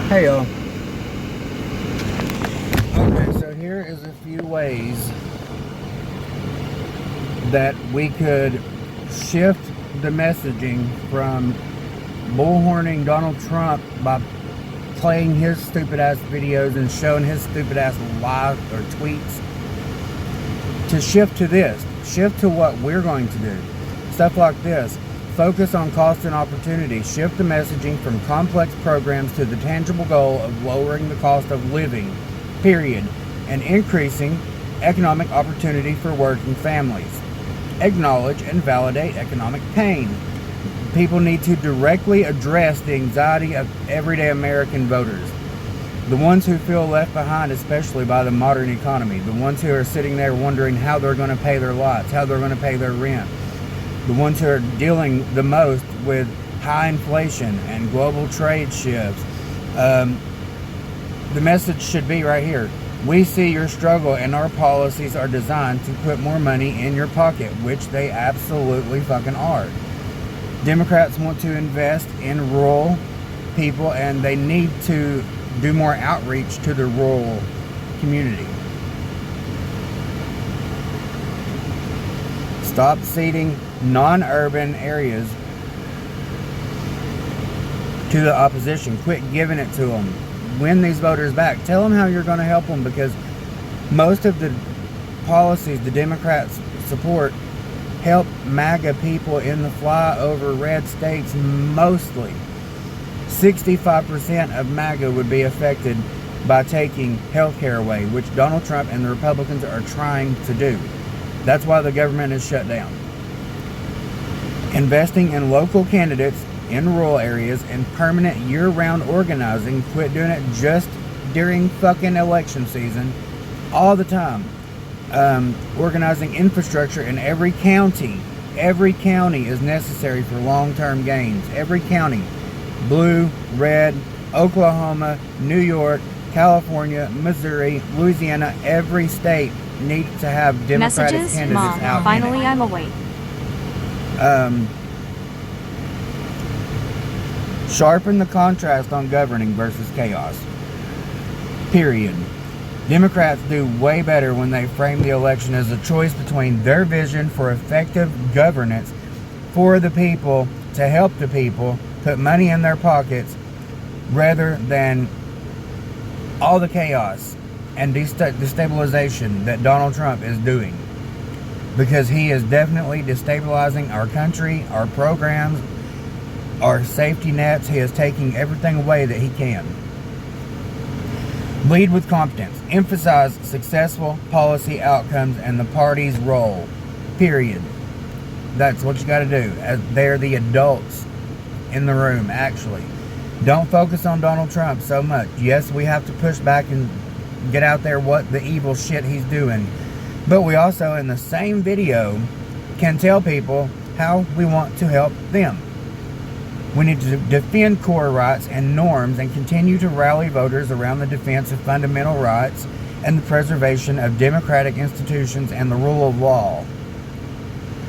Hey y'all. Okay, so here is a few ways that we could shift the messaging from bullhorning Donald Trump by playing his stupid ass videos and showing his stupid ass live or tweets, to shift to this. Shift to what we're going to do. Stuff like this. Focus on cost and opportunity. Shift the messaging from complex programs to the tangible goal of lowering the cost of living, period, and increasing economic opportunity for working families. Acknowledge and validate economic pain. People need to directly address the anxiety of everyday American voters. The ones who feel left behind, especially by the modern economy. The ones who are sitting there wondering how they're going to pay their lights, how they're going to pay their rent. The ones who are dealing the most with high inflation and global trade shifts. The message should be right here. We see your struggle and our policies are designed to put more money in your pocket, which they absolutely fucking are. Democrats want to invest in rural people and they need to do more outreach to the rural community. Stop seeding non-urban areas to the opposition. Quit giving it to them. Win these voters back. Tell them how you're going to help them, because most of the policies the Democrats support help MAGA people in the flyover red states mostly. 65% of MAGA would be affected by taking health care away, which Donald Trump and the Republicans are trying to do. That's why the government is shut down. Investing in local candidates in rural areas and permanent year-round organizing. Quit doing it just during fucking election season all the time. Organizing infrastructure in every county. Every county is necessary for long-term gains. Every county. Blue, red, Oklahoma, New York, California, Missouri, Louisiana, every state needs to have Democratic Messages, candidates Mom, out. finally I'm awake. Sharpen the contrast on governing versus chaos. Period. Democrats do way better when they frame the election as a choice between their vision for effective governance for the people, to help the people, put money in their pockets, rather than all the chaos and destabilization that Donald Trump is doing. Because he is definitely destabilizing our country, our programs, our safety nets. He is taking everything away that he can. Lead with competence. Emphasize successful policy outcomes and the party's role. Period. That's what you got to do. As they're the adults in the room, actually. Don't focus on Donald Trump so much. Yes, we have to push back and get out there what the evil shit he's doing. But we also, in the same video, can tell people how we want to help them. We need to defend core rights and norms and continue to rally voters around the defense of fundamental rights and the preservation of democratic institutions and the rule of law.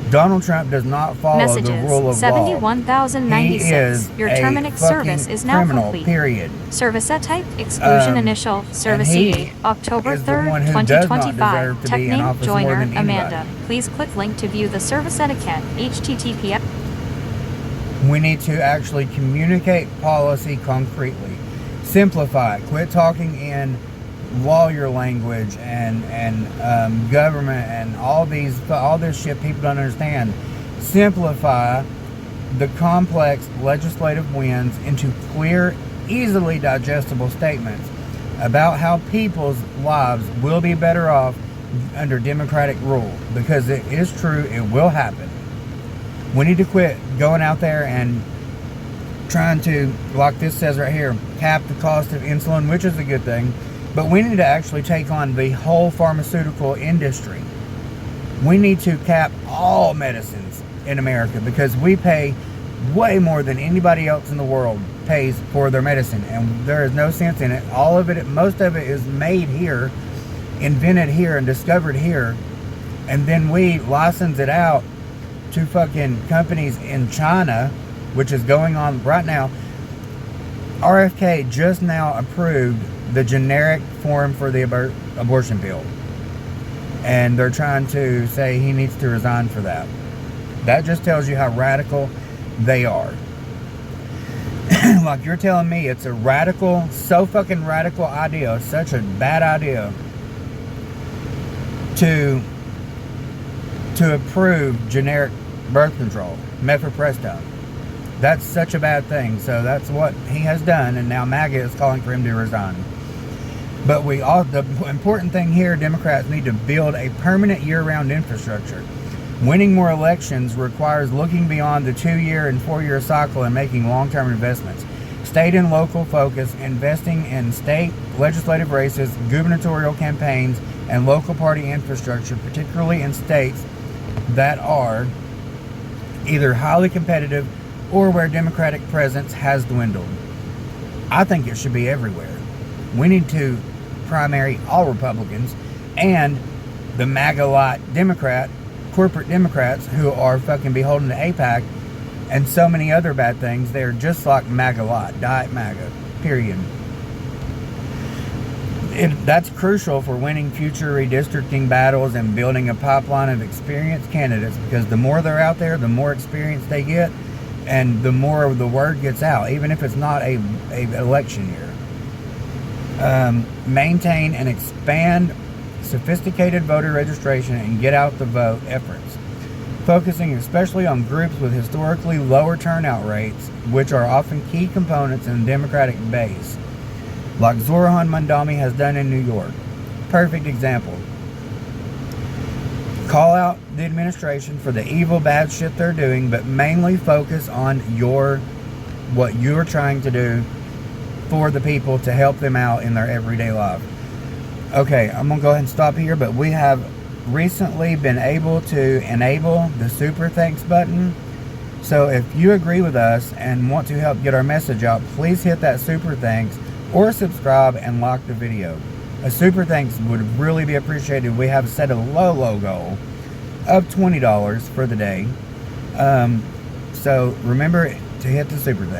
Donald Trump does not follow Messages, the rule of law. 71,096. He is Your a Terminix service fucking is now criminal, complete. period. Service set type, exclusion initial, service he date, October is the one 3rd, who does not 2025. deserve to Tech be in name, office more joiner, than anybody. Amanda. Please click link to view the service etiquette. HTTPS. We need to actually communicate policy concretely. Simplify. Quit talking in lawyer language and government and all this shit people don't understand. Simplify the complex legislative wins into clear, easily digestible statements about how people's lives will be better off under Democratic rule. Because it is true, it will happen. We need to quit going out there and trying to, like this says right here, cap the cost of insulin, which is a good thing. But we need to actually take on the whole pharmaceutical industry. We need to cap all medicines in America because we pay way more than anybody else in the world pays for their medicine. And there is no sense in it. All of it, most of it is made here, invented here, and discovered here. And then we license it out to fucking companies in China, which is going on right now. RFK just now approved the generic form for the abortion bill. And they're trying to say he needs to resign for that. That just tells you how radical they are. Like, you're telling me it's a radical, so fucking radical idea, such a bad idea to approve generic birth control, mifepristone. That's such a bad thing. So that's what he has done, and now MAGA is calling for him to resign. But the important thing here, Democrats need to build a permanent year-round infrastructure. Winning more elections requires looking beyond the 2-year and 4-year cycle and making long-term investments. State and local focus, investing in state legislative races, gubernatorial campaigns, and local party infrastructure, particularly in states that are either highly competitive or where Democratic presence has dwindled. I think it should be everywhere. We need to primary all Republicans and the MAGA-lot corporate Democrats who are fucking beholden to AIPAC and so many other bad things. They're just like MAGA-lot, diet MAGA, period. That's crucial for winning future redistricting battles and building a pipeline of experienced candidates, because the more they're out there, the more experience they get, and the more the word gets out, even if it's not a election year. Maintain and expand sophisticated voter registration and get out the vote efforts, focusing especially on groups with historically lower turnout rates, which are often key components in the Democratic base, like Zoran Mandami has done in New York. Perfect example. Call out the administration for the evil, bad shit they're doing, but mainly focus on what you're trying to do for the people to help them out in their everyday life. Okay, I'm going to go ahead and stop here, but we have recently been able to enable the Super Thanks button. So if you agree with us and want to help get our message out, please hit that Super Thanks or subscribe and like the video. A Super Thanks would really be appreciated. We have set a low goal of $20 for the day. So remember to hit the Super Thanks.